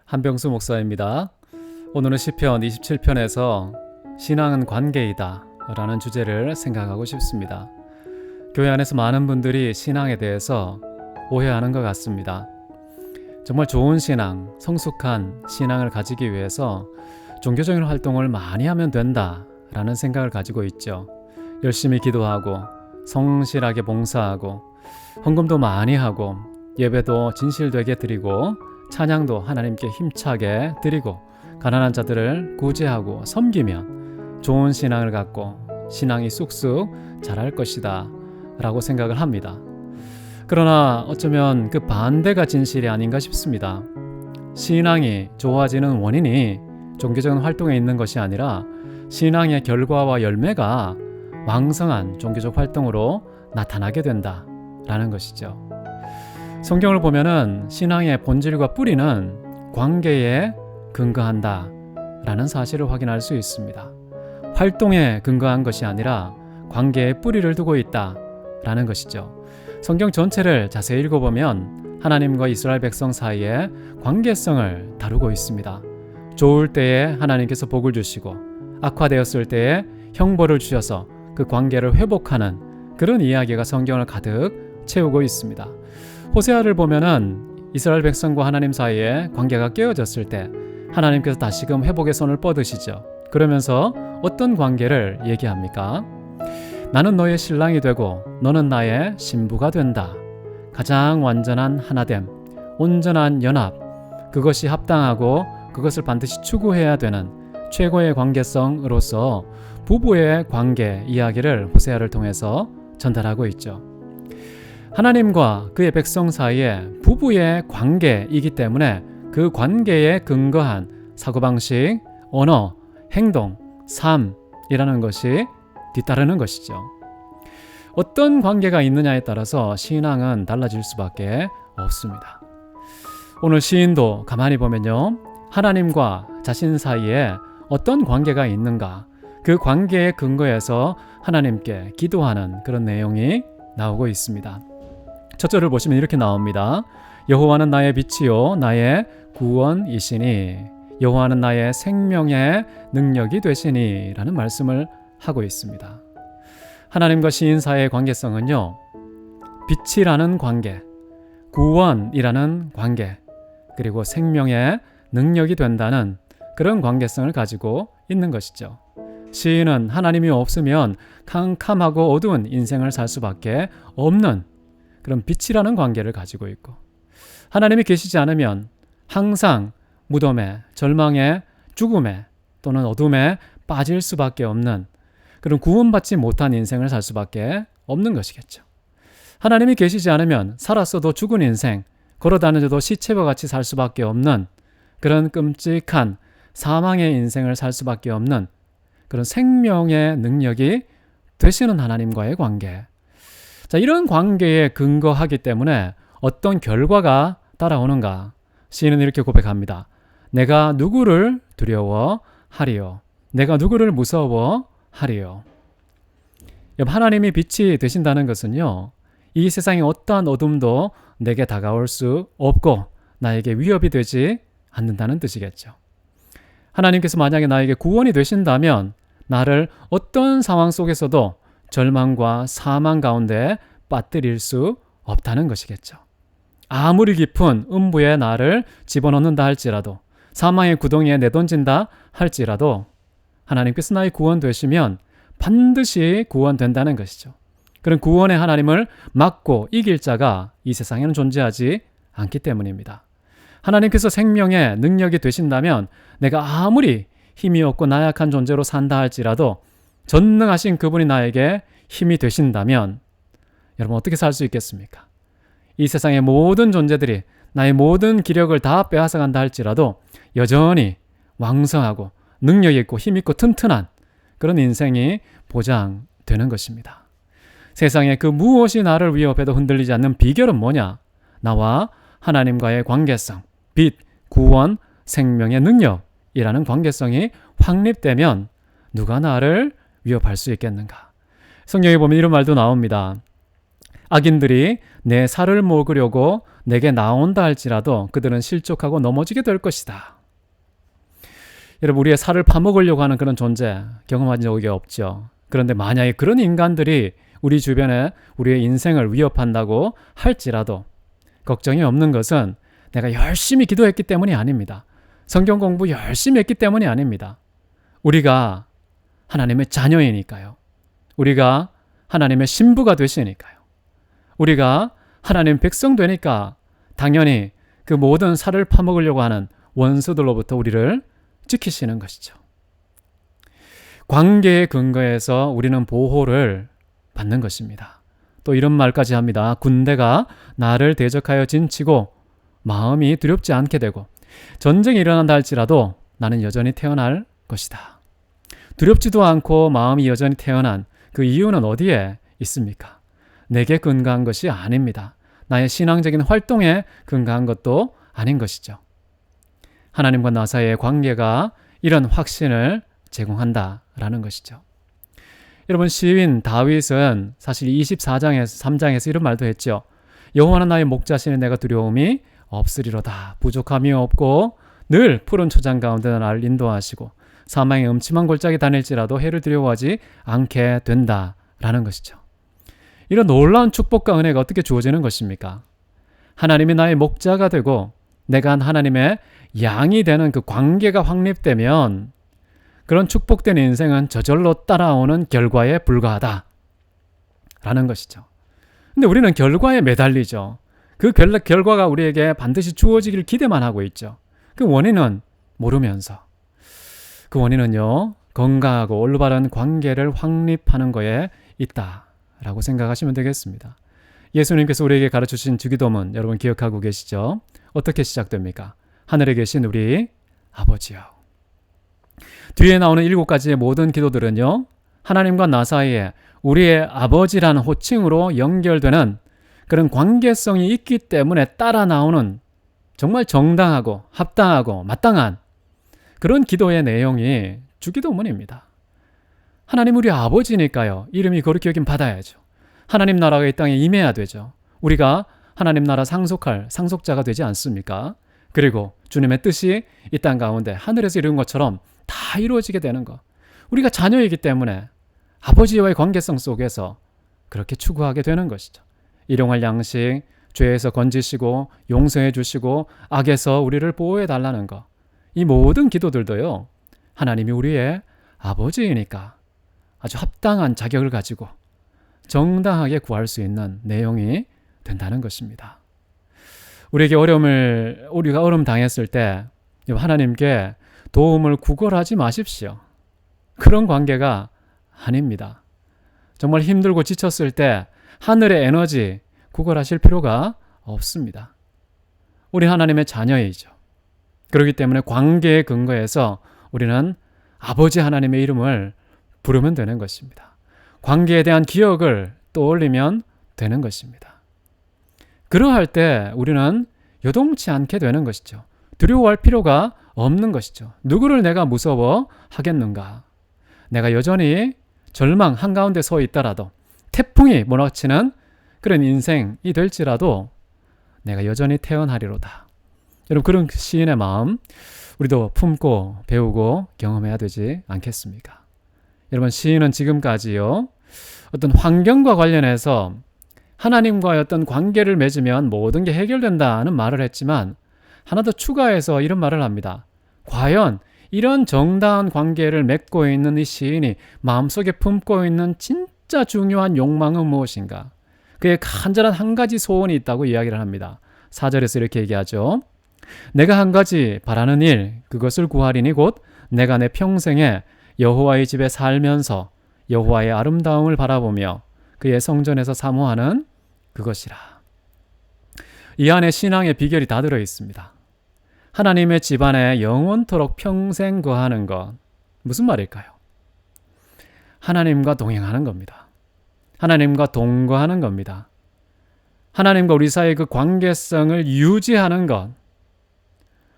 한병수 목사입니다. 오늘은 시편 27편에서 신앙은 관계이다 라는 주제를 생각하고 싶습니다. 교회 안에서 많은 분들이 신앙에 대해서 오해하는 것 같습니다. 정말 좋은 신앙, 성숙한 신앙을 가지기 위해서 종교적인 활동을 많이 하면 된다 라는 생각을 가지고 있죠. 열심히 기도하고 성실하게 봉사하고 헌금도 많이 하고 예배도 진실되게 드리고 찬양도 하나님께 힘차게 드리고 가난한 자들을 구제하고 섬기면 좋은 신앙을 갖고 신앙이 쑥쑥 자랄 것이다 라고 생각을 합니다. 그러나 어쩌면 그 반대가 진실이 아닌가 싶습니다. 신앙이 좋아지는 원인이 종교적인 활동에 있는 것이 아니라 신앙의 결과와 열매가 왕성한 종교적 활동으로 나타나게 된다라는 것이죠. 성경을 보면은 신앙의 본질과 뿌리는 관계에 근거한다라는 사실을 확인할 수 있습니다. 활동에 근거한 것이 아니라 관계에 뿌리를 두고 있다라는 것이죠. 성경 전체를 자세히 읽어보면 하나님과 이스라엘 백성 사이의 관계성을 다루고 있습니다. 좋을 때에 하나님께서 복을 주시고 악화되었을 때에 형벌을 주셔서 그 관계를 회복하는 그런 이야기가 성경을 가득 채우고 있습니다. 호세아를 보면은 이스라엘 백성과 하나님 사이에 관계가 깨어졌을 때 하나님께서 다시금 회복의 손을 뻗으시죠. 그러면서 어떤 관계를 얘기합니까? 나는 너의 신랑이 되고 너는 나의 신부가 된다. 가장 완전한 하나됨, 온전한 연합, 그것이 합당하고 그것을 반드시 추구해야 되는 최고의 관계성으로서 부부의 관계 이야기를 호세아를 통해서 전달하고 있죠. 하나님과 그의 백성 사이에 부부의 관계이기 때문에 그 관계에 근거한 사고방식, 언어, 행동, 삶이라는 것이 뒤따르는 것이죠. 어떤 관계가 있느냐에 따라서 신앙은 달라질 수밖에 없습니다. 오늘 시인도 가만히 보면요, 하나님과 자신 사이에 어떤 관계가 있는가, 그 관계에 근거해서 하나님께 기도하는 그런 내용이 나오고 있습니다. 첫 절을 보시면 이렇게 나옵니다. 여호와는 나의 빛이요 나의 구원이시니 여호와는 나의 생명의 능력이 되시니 라는 말씀을 하고 있습니다. 하나님과 시인 사이의 관계성은요, 빛이라는 관계, 구원이라는 관계, 그리고 생명의 능력이 된다는 그런 관계성을 가지고 있는 것이죠. 시인은 하나님이 없으면 캄캄하고 어두운 인생을 살 수밖에 없는 그런 빛이라는 관계를 가지고 있고, 하나님이 계시지 않으면 항상 무덤에, 절망에, 죽음에 또는 어둠에 빠질 수밖에 없는 그런 구원받지 못한 인생을 살 수밖에 없는 것이겠죠. 하나님이 계시지 않으면 살았어도 죽은 인생, 걸어다녀도 시체와 같이 살 수밖에 없는 그런 끔찍한 사망의 인생을 살 수밖에 없는 그런 생명의 능력이 되시는 하나님과의 관계. 자, 이런 관계에 근거하기 때문에 어떤 결과가 따라오는가? 시인은 이렇게 고백합니다. 내가 누구를 두려워하리요? 내가 누구를 무서워하리요? 하나님이 빛이 되신다는 것은요, 이 세상의 어떠한 어둠도 내게 다가올 수 없고 나에게 위협이 되지 않는다는 뜻이겠죠. 하나님께서 만약에 나에게 구원이 되신다면 나를 어떤 상황 속에서도 절망과 사망 가운데 빠뜨릴 수 없다는 것이겠죠. 아무리 깊은 음부에 나를 집어넣는다 할지라도, 사망의 구덩이에 내던진다 할지라도 하나님께서 나의 구원 되시면 반드시 구원된다는 것이죠. 그런 구원의 하나님을 막고 이길 자가 이 세상에는 존재하지 않기 때문입니다. 하나님께서 생명의 능력이 되신다면 내가 아무리 힘이 없고 나약한 존재로 산다 할지라도 전능하신 그분이 나에게 힘이 되신다면 여러분 어떻게 살 수 있겠습니까? 이 세상의 모든 존재들이 나의 모든 기력을 다 빼앗아간다 할지라도 여전히 왕성하고 능력 있고 힘 있고 튼튼한 그런 인생이 보장되는 것입니다. 세상에 그 무엇이 나를 위협해도 흔들리지 않는 비결은 뭐냐? 나와 하나님과의 관계성, 빛, 구원, 생명의 능력이라는 관계성이 확립되면 누가 나를 위협할 수 있겠는가? 성경에 보면 이런 말도 나옵니다. 악인들이 내 살을 먹으려고 내게 나온다 할지라도 그들은 실족하고 넘어지게 될 것이다. 여러분, 우리의 살을 파먹으려고 하는 그런 존재 경험한 적이 없죠. 그런데 만약에 그런 인간들이 우리 주변에 우리의 인생을 위협한다고 할지라도 걱정이 없는 것은 내가 열심히 기도했기 때문이 아닙니다. 성경 공부 열심히 했기 때문이 아닙니다. 우리가 하나님의 자녀이니까요. 우리가 하나님의 신부가 되시니까요. 우리가 하나님 백성 되니까 당연히 그 모든 살을 파먹으려고 하는 원수들로부터 우리를 지키시는 것이죠. 관계의 근거에서 우리는 보호를 받는 것입니다. 또 이런 말까지 합니다. 군대가 나를 대적하여 진치고 마음이 두렵지 않게 되고 전쟁이 일어난다 할지라도 나는 여전히 태어날 것이다. 두렵지도 않고 마음이 여전히 태어난 그 이유는 어디에 있습니까? 내게 근거한 것이 아닙니다. 나의 신앙적인 활동에 근거한 것도 아닌 것이죠. 하나님과 나 사이의 관계가 이런 확신을 제공한다라는 것이죠. 여러분, 시인 다윗은 사실 24장에서 3장에서 이런 말도 했죠. 여호와는 나의 목자시니 내가 두려움이 없으리로다. 부족함이 없고 늘 푸른 초장 가운데 나를 인도하시고 사망의 음침한 골짜기 다닐지라도 해를 두려워하지 않게 된다라는 것이죠. 이런 놀라운 축복과 은혜가 어떻게 주어지는 것입니까? 하나님이 나의 목자가 되고 내가 하나님의 양이 되는 그 관계가 확립되면 그런 축복된 인생은 저절로 따라오는 결과에 불과하다 라는 것이죠. 근데 우리는 결과에 매달리죠. 그 결과가 우리에게 반드시 주어지길 기대만 하고 있죠. 그 원인은 모르면서. 그 원인은요, 건강하고 올바른 관계를 확립하는 거에 있다라고 생각하시면 되겠습니다. 예수님께서 우리에게 가르쳐주신 주기도문 여러분 기억하고 계시죠? 어떻게 시작됩니까? 하늘에 계신 우리 아버지요. 뒤에 나오는 7가지의 모든 기도들은요, 하나님과 나 사이에 우리의 아버지라는 호칭으로 연결되는 그런 관계성이 있기 때문에 따라 나오는 정말 정당하고 합당하고 마땅한 그런 기도의 내용이 주기도문입니다. 하나님 우리 아버지니까요. 이름이 거룩히 여김 받아야죠. 하나님 나라가 이 땅에 임해야 되죠. 우리가 하나님 나라 상속할 상속자가 되지 않습니까? 그리고 주님의 뜻이 이 땅 가운데 하늘에서 이룬 것처럼 다 이루어지게 되는 것. 우리가 자녀이기 때문에 아버지와의 관계성 속에서 그렇게 추구하게 되는 것이죠. 일용할 양식, 죄에서 건지시고 용서해 주시고 악에서 우리를 보호해 달라는 것. 이 모든 기도들도요, 하나님이 우리의 아버지이니까 아주 합당한 자격을 가지고 정당하게 구할 수 있는 내용이 된다는 것입니다. 우리가 어려움 당했을 때 하나님께 도움을 구걸하지 마십시오. 그런 관계가 아닙니다. 정말 힘들고 지쳤을 때 하늘의 에너지 구걸하실 필요가 없습니다. 우리 하나님의 자녀이죠. 그렇기 때문에 관계의 근거에서 우리는 아버지 하나님의 이름을 부르면 되는 것입니다. 관계에 대한 기억을 떠올리면 되는 것입니다. 그러할 때 우리는 요동치 않게 되는 것이죠. 두려워할 필요가 없는 것이죠. 누구를 내가 무서워 하겠는가? 내가 여전히 절망 한가운데 서 있더라도 태풍이 몰아치는 그런 인생이 될지라도 내가 여전히 태어나리로다. 여러분, 그런 시인의 마음 우리도 품고 배우고 경험해야 되지 않겠습니까? 여러분, 시인은 지금까지요, 어떤 환경과 관련해서 하나님과의 어떤 관계를 맺으면 모든 게 해결된다는 말을 했지만 하나 더 추가해서 이런 말을 합니다. 과연 이런 정당한 관계를 맺고 있는 이 시인이 마음속에 품고 있는 진짜 중요한 욕망은 무엇인가? 그의 간절한 한 가지 소원이 있다고 이야기를 합니다. 4절에서 이렇게 얘기하죠. 내가 한 가지 바라는 일, 그것을 구하리니 곧 내가 내 평생에 여호와의 집에 살면서 여호와의 아름다움을 바라보며 그의 성전에서 사모하는 그것이라. 이 안에 신앙의 비결이 다 들어 있습니다. 하나님의 집안에 영원토록 평생 거하는 것. 무슨 말일까요? 하나님과 동행하는 겁니다. 하나님과 동거하는 겁니다. 하나님과 우리 사이의 그 관계성을 유지하는 것.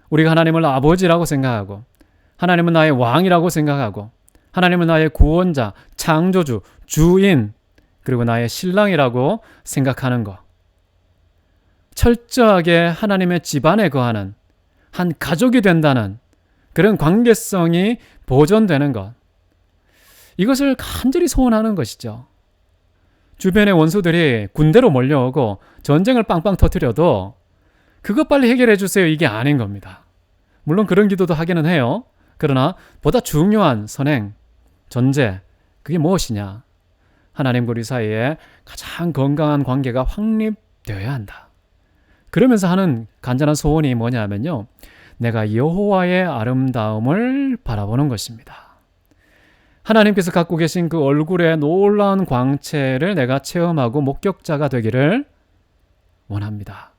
우리가 하나님을 아버지라고 생각하고 하나님은 나의 왕이라고 생각하고 하나님은 나의 구원자, 창조주, 주인 그리고 나의 신랑이라고 생각하는 것, 철저하게 하나님의 집안에 거하는 한 가족이 된다는 그런 관계성이 보존되는 것, 이것을 간절히 소원하는 것이죠. 주변의 원수들이 군대로 몰려오고 전쟁을 빵빵 터뜨려도 그것 빨리 해결해 주세요, 이게 아닌 겁니다. 물론 그런 기도도 하기는 해요. 그러나 보다 중요한 선행, 전제, 그게 무엇이냐? 하나님과 우리 사이에 가장 건강한 관계가 확립되어야 한다. 그러면서 하는 간절한 소원이 뭐냐 하면요, 내가 여호와의 아름다움을 바라보는 것입니다. 하나님께서 갖고 계신 그 얼굴의 놀라운 광채를 내가 체험하고 목격자가 되기를 원합니다.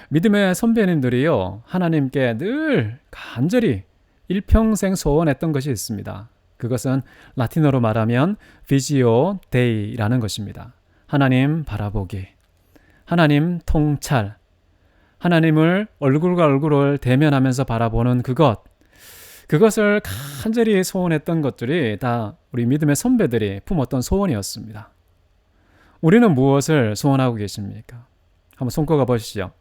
믿음의 선배님들이요, 하나님께 늘 간절히 일평생 소원했던 것이 있습니다. 그것은 라틴어로 말하면 비지오 데이라는 것입니다. 하나님 바라보기, 하나님 통찰, 하나님을 얼굴과 얼굴을 대면하면서 바라보는 그것을 간절히 소원했던 것들이 다 우리 믿음의 선배들이 품었던 소원이었습니다. 우리는 무엇을 소원하고 계십니까? 한번 손꼽아 보시죠.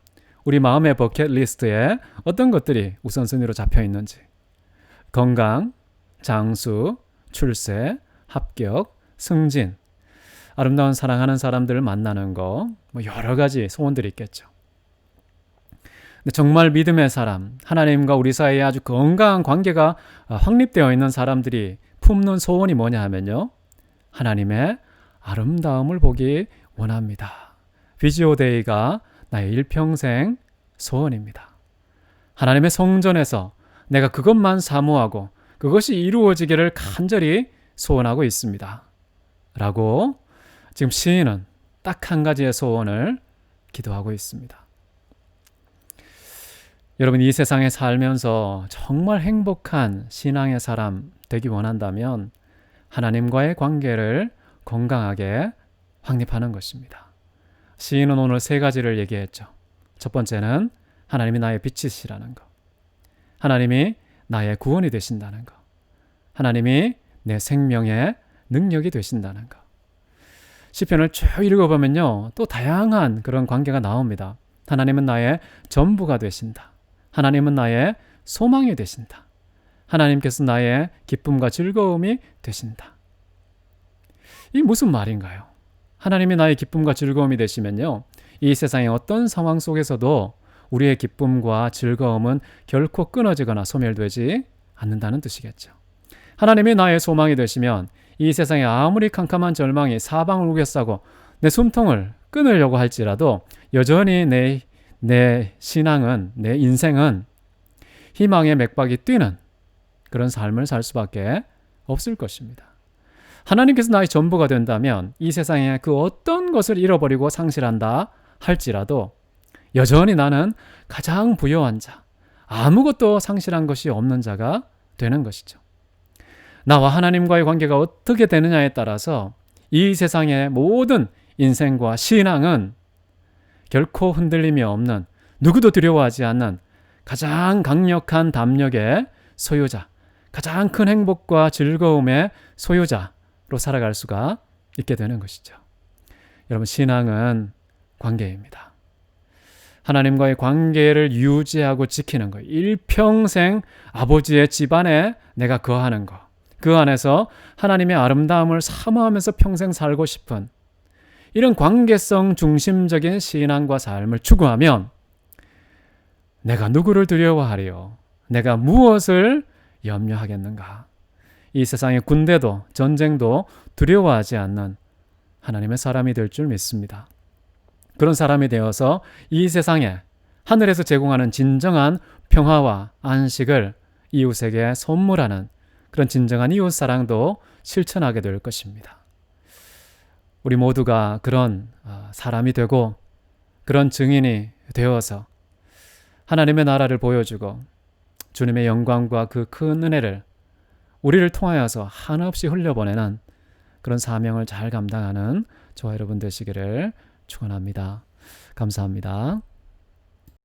우리 마음의 버킷리스트에 어떤 것들이 우선순위로 잡혀 있는지. 건강, 장수, 출세, 합격, 승진, 아름다운 사랑하는 사람들을 만나는 거, 여러 가지 소원들이 있겠죠. 근데 정말 믿음의 사람, 하나님과 우리 사이에 아주 건강한 관계가 확립되어 있는 사람들이 품는 소원이 뭐냐 하면요, 하나님의 아름다움을 보기 원합니다. 비지오데이가 나의 일평생 소원입니다. 하나님의 성전에서 내가 그것만 사모하고 그것이 이루어지기를 간절히 소원하고 있습니다. 라고 지금 시인은 딱 한 가지의 소원을 기도하고 있습니다. 여러분, 이 세상에 살면서 정말 행복한 신앙의 사람 되기 원한다면 하나님과의 관계를 건강하게 확립하는 것입니다. 시인은 오늘 3가지를 얘기했죠. 첫 번째는 하나님이 나의 빛이시라는 것, 하나님이 나의 구원이 되신다는 것, 하나님이 내 생명의 능력이 되신다는 것. 시편을 쭉 읽어보면요, 또 다양한 그런 관계가 나옵니다. 하나님은 나의 전부가 되신다. 하나님은 나의 소망이 되신다. 하나님께서 나의 기쁨과 즐거움이 되신다. 이 무슨 말인가요? 하나님이 나의 기쁨과 즐거움이 되시면요, 이 세상의 어떤 상황 속에서도 우리의 기쁨과 즐거움은 결코 끊어지거나 소멸되지 않는다는 뜻이겠죠. 하나님이 나의 소망이 되시면 이 세상에 아무리 캄캄한 절망이 사방을 우겨싸고 내 숨통을 끊으려고 할지라도 여전히 내 신앙은, 내 인생은 희망의 맥박이 뛰는 그런 삶을 살 수밖에 없을 것입니다. 하나님께서 나의 전부가 된다면 이 세상에 그 어떤 것을 잃어버리고 상실한다 할지라도 여전히 나는 가장 부유한 자, 아무것도 상실한 것이 없는 자가 되는 것이죠. 나와 하나님과의 관계가 어떻게 되느냐에 따라서 이 세상의 모든 인생과 신앙은 결코 흔들림이 없는, 누구도 두려워하지 않는 가장 강력한 담력의 소유자, 가장 큰 행복과 즐거움의 소유자로 살아갈 수가 있게 되는 것이죠. 여러분, 신앙은 관계입니다. 하나님과의 관계를 유지하고 지키는 것, 일평생 아버지의 집안에 내가 거하는 것, 그 안에서 하나님의 아름다움을 사모하면서 평생 살고 싶은 이런 관계성 중심적인 신앙과 삶을 추구하면 내가 누구를 두려워하리요? 내가 무엇을 염려하겠는가? 이 세상의 군대도 전쟁도 두려워하지 않는 하나님의 사람이 될 줄 믿습니다. 그런 사람이 되어서 이 세상에 하늘에서 제공하는 진정한 평화와 안식을 이웃에게 선물하는 그런 진정한 이웃사랑도 실천하게 될 것입니다. 우리 모두가 그런 사람이 되고 그런 증인이 되어서 하나님의 나라를 보여주고 주님의 영광과 그 큰 은혜를 우리를 통하여서 한없이 흘려보내는 그런 사명을 잘 감당하는 저와 여러분 되시기를 축원합니다. 감사합니다.